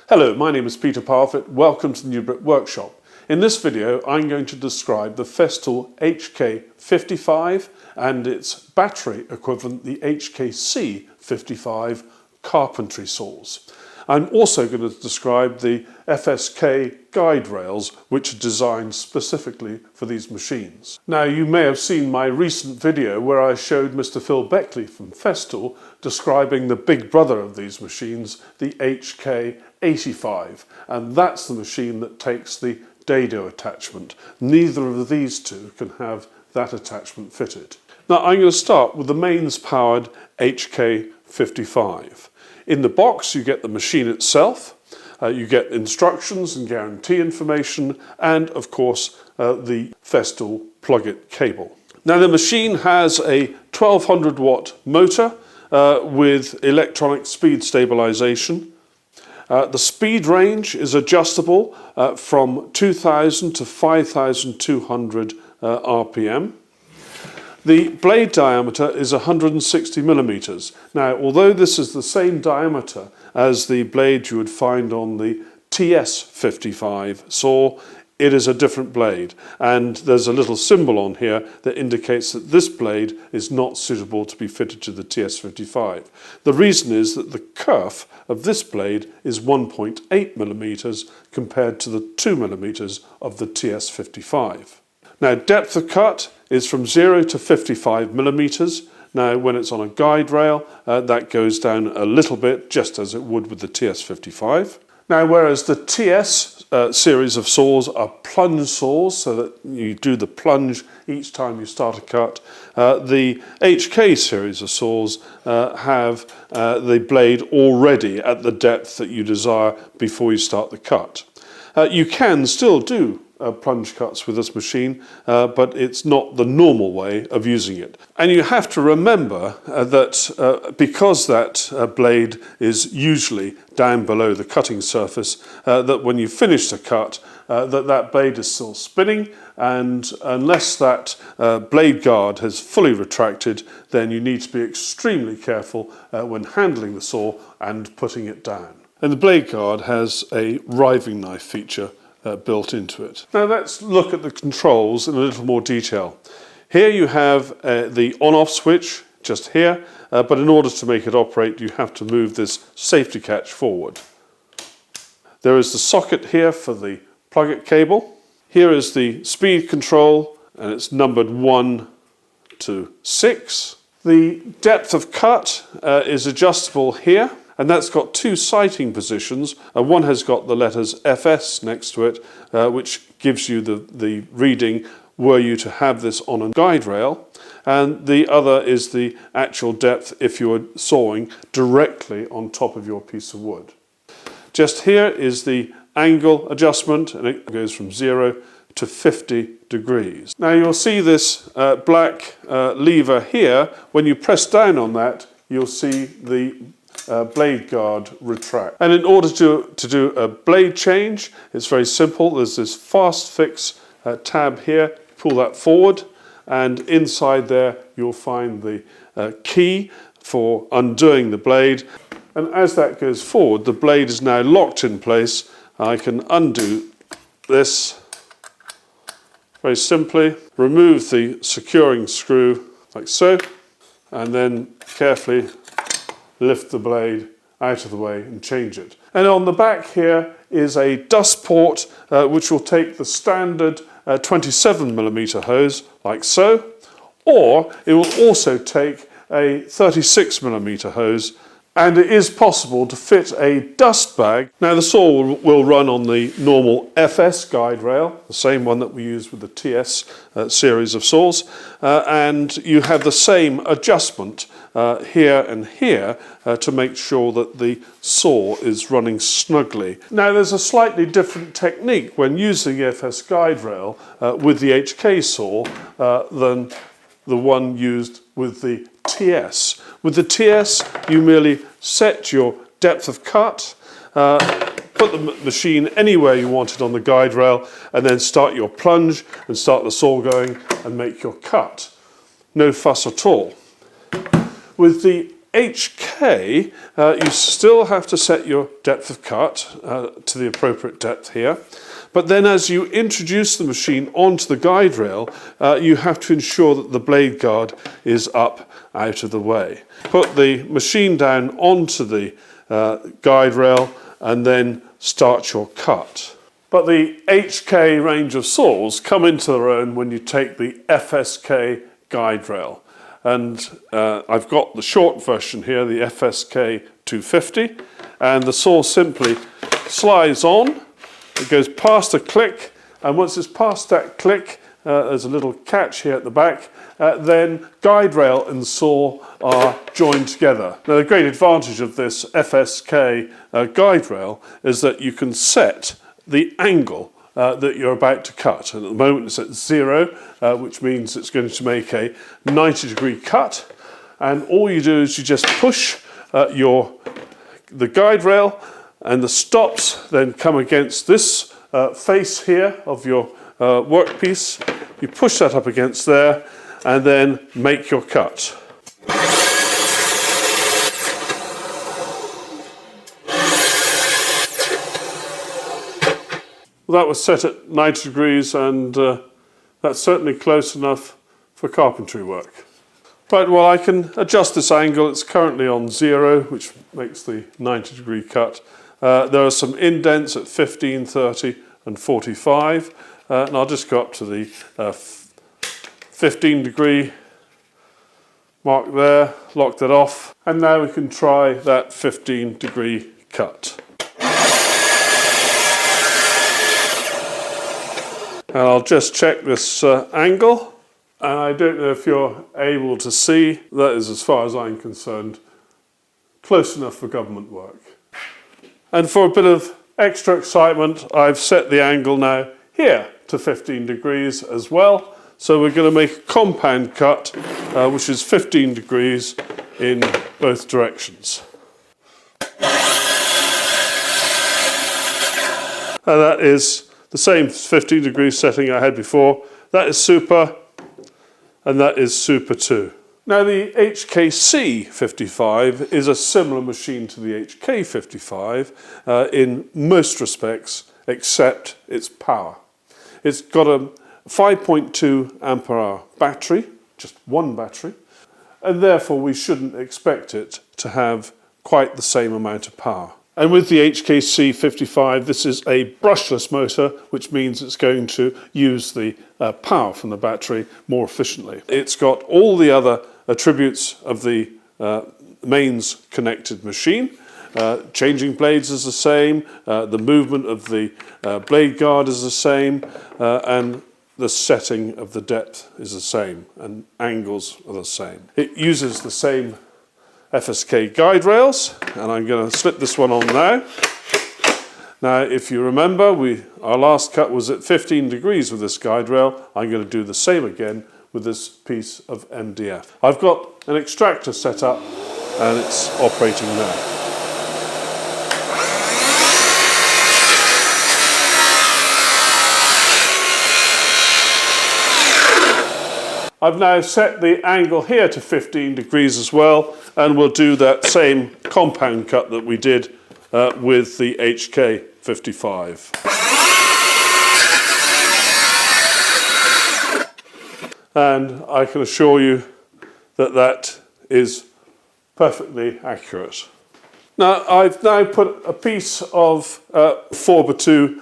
Hello, my name is Peter Parfitt. Welcome to the New Brit Workshop. In this video I'm going to describe the Festool HK55 and its battery equivalent, the HKC55 carpentry saws. I'm also going to describe the FSK guide rails, which are designed specifically for these machines. Now, you may have seen my recent video where I showed Mr. Phil Beckley from Festool describing the big brother of these machines, the HK55, and that's the machine that takes the dado attachment. Neither of these two can have that attachment fitted. Now, I'm going to start with the mains powered HK55. In the box you get the machine itself, you get instructions and guarantee information, and of course the Festool plug-it cable. Now, the machine has a 1200 watt motor with electronic speed stabilization. The speed range is adjustable from 2000 to 5200 RPM. The blade diameter is 160 millimeters. Now, although this is the same diameter as the blade you would find on the TS55 saw, it is a different blade, and there's a little symbol on here that indicates that this blade is not suitable to be fitted to the TS55. The reason is that the kerf of this blade is 1.8 millimeters compared to the 2 millimeters of the TS55. Now, depth of cut is from 0 to 55 millimeters. Now, when it's on a guide rail, that goes down a little bit, just as it would with the TS55. Now, whereas the TS series of saws are plunge saws, so that you do the plunge each time you start a cut, the HK series of saws have the blade already at the depth that you desire before you start the cut. You can still do plunge cuts with this machine, but it's not the normal way of using it. And you have to remember that because that blade is usually down below the cutting surface, that when you finish the cut, that blade is still spinning, and unless that blade guard has fully retracted, then you need to be extremely careful when handling the saw and putting it down. And the blade guard has a riving knife feature built into it. Now, let's look at the controls in a little more detail. Here you have the on-off switch just here, but in order to make it operate you have to move this safety catch forward. There is the socket here for the plug-it cable. Here is the speed control, and it's numbered 1 to 6. The depth of cut is adjustable here, and that's got two sighting positions. One has got the letters FS next to it, which gives you the reading were you to have this on a guide rail, and the other is the actual depth if you are sawing directly on top of your piece of wood. Just here is the angle adjustment, and it goes from 0 to 50 degrees. Now, you'll see this black lever here. When you press down on that, you'll see the blade guard retract. And in order to do a blade change, it's very simple. There's this fast fix tab here. Pull that forward, and inside there you'll find the key for undoing the blade. And as that goes forward, the blade is now locked in place. I can undo this very simply, remove the securing screw like so, and then carefully lift the blade out of the way and change it. And on the back here is a dust port which will take the standard 27mm hose like so, or it will also take a 36mm hose, and it is possible to fit a dust bag. Now, the saw will run on the normal FS guide rail, the same one that we use with the TS series of saws, and you have the same adjustment here and here to make sure that the saw is running snugly. Now, there's a slightly different technique when using the FS guide rail with the HK saw than the one used with the TS. With the TS, you merely set your depth of cut, put the machine anywhere you want it on the guide rail, and then start your plunge and start the saw going and make your cut. No fuss at all. With the HK, you still have to set your depth of cut to the appropriate depth here. But then as you introduce the machine onto the guide rail, you have to ensure that the blade guard is up out of the way. Put the machine down onto the guide rail and then start your cut. But the HK range of saws come into their own when you take the FSK guide rail. And I've got the short version here, the FSK55, and the saw simply slides on, it goes past a click, and once it's past that click, there's a little catch here at the back, then guide rail and saw are joined together. Now the great advantage of this FSK guide rail is that you can set the angle that you're about to cut. And at the moment it's at 0, which means it's going to make a 90-degree cut. And all you do is you just push the guide rail, and the stops then come against this face here of your workpiece. You push that up against there and then make your cut. Well, that was set at 90 degrees, and that's certainly close enough for carpentry work. Right, well, I can adjust this angle. It's currently on 0, which makes the 90-degree cut. There are some indents at 15, 30 and 45, and I'll just go up to the 15-degree mark there, lock that off, and now we can try that 15-degree cut. And I'll just check this angle, and I don't know if you're able to see, that is, as far as I'm concerned, close enough for government work. And for a bit of extra excitement, I've set the angle now here to 15 degrees as well. So we're going to make a compound cut, which is 15 degrees in both directions. And that is the same 15 degree setting I had before. That is super, and that is super too. Now the HKC55 is a similar machine to the HK55 in most respects, except its power. It's got a 5.2 ampere hour battery, just one battery, and therefore we shouldn't expect it to have quite the same amount of power. And with the HKC55, this is a brushless motor, which means it's going to use the power from the battery more efficiently. It's got all the other attributes of the mains connected machine. Changing blades is the same, the movement of the blade guard is the same, and the setting of the depth is the same, and angles are the same. It uses the same FSK guide rails, and I'm going to slip this one on now. Now, if you remember, our last cut was at 15 degrees with this guide rail. I'm going to do the same again with this piece of MDF. I've got an extractor set up, and it's operating now. I've now set the angle here to 15 degrees as well, and we'll do that same compound cut that we did with the HK55. And I can assure you that that is perfectly accurate. Now, I've now put a piece of 4x2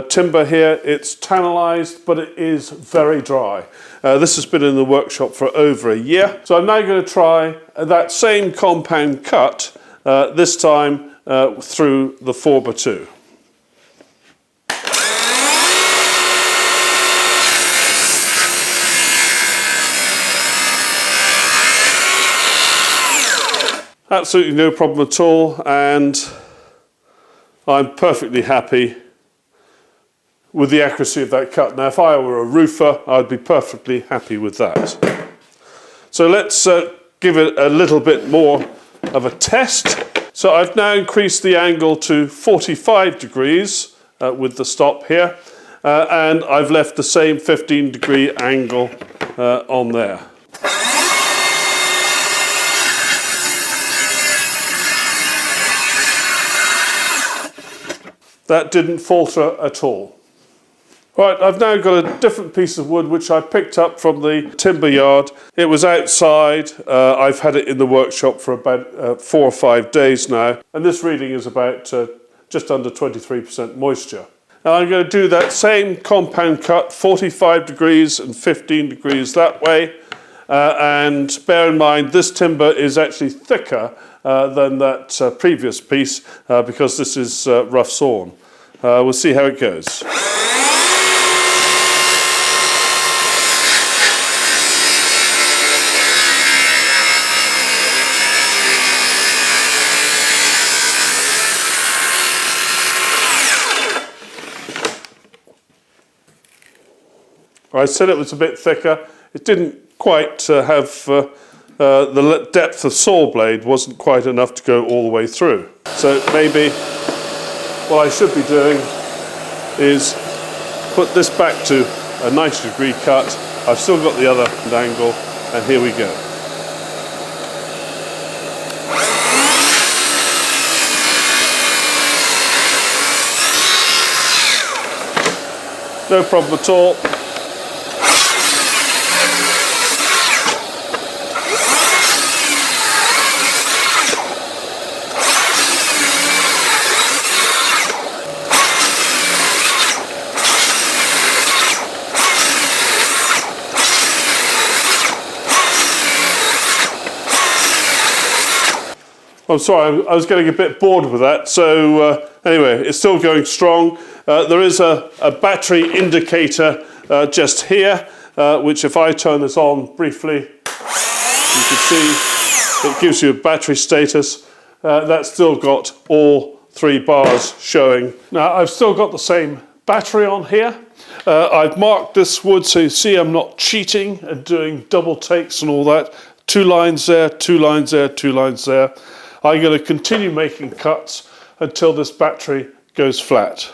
timber here. It's tannalized, but it is very dry. This has been in the workshop for over a year. So I'm now going to try that same compound cut, this time through the 4x2. Absolutely no problem at all, and I'm perfectly happy with the accuracy of that cut. Now, if I were a roofer, I'd be perfectly happy with that. So let's give it a little bit more of a test. So I've now increased the angle to 45 degrees with the stop here, and I've left the same 15-degree angle on there. that didn't falter at all. Right, I've now got a different piece of wood which I picked up from the timber yard. It was outside. I've had it in the workshop for about 4 or 5 days now, and this reading is about just under 23% moisture. Now I'm going to do that same compound cut, 45 degrees and 15 degrees that way, and bear in mind this timber is actually thicker than that previous piece because this is rough sawn. We'll see how it goes. I said it was a bit thicker. It didn't quite have the depth of saw blade wasn't quite enough to go all the way through. So maybe what I should be doing is put this back to a 90-degree cut. I've still got the other angle, and here we go. No problem at all. I'm sorry, I was getting a bit bored with that. So anyway, it's still going strong. There is a battery indicator just here, which if I turn this on briefly, you can see it gives you a battery status. That's still got all 3 bars showing. Now I've still got the same battery on here. I've marked this wood so you see I'm not cheating and doing double takes and all that. 2 lines there, 2 lines there, 2 lines there. I'm going to continue making cuts until this battery goes flat.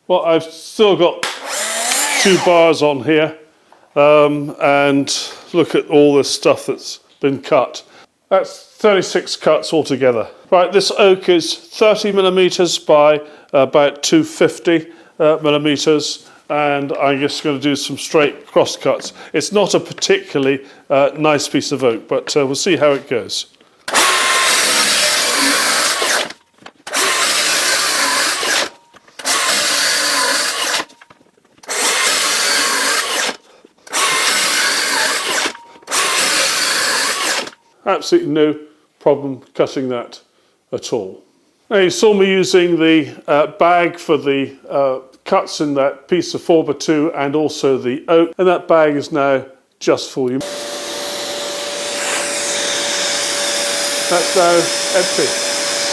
Well, I've still got 2 bars on here, and look at all this stuff that's been cut. That's 36 cuts altogether. Right, this oak is 30 millimeters by about 250 millimeters, and I'm just going to do some straight cross cuts. It's not a particularly nice piece of oak, but we'll see how it goes. Absolutely no problem cutting that at all. Now you saw me using the bag for the cuts in that piece of 4x2 and also the oak, and that bag is now just full. That's now empty.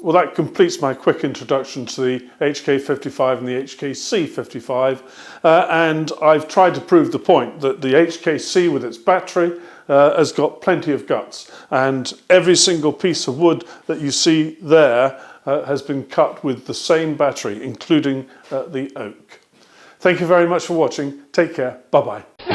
Well, that completes my quick introduction to the HK55 and the HKC55, and I've tried to prove the point that the HKC with its battery has got plenty of guts, and every single piece of wood that you see there has been cut with the same battery, including the oak. Thank you very much for watching. Take care. Bye-bye.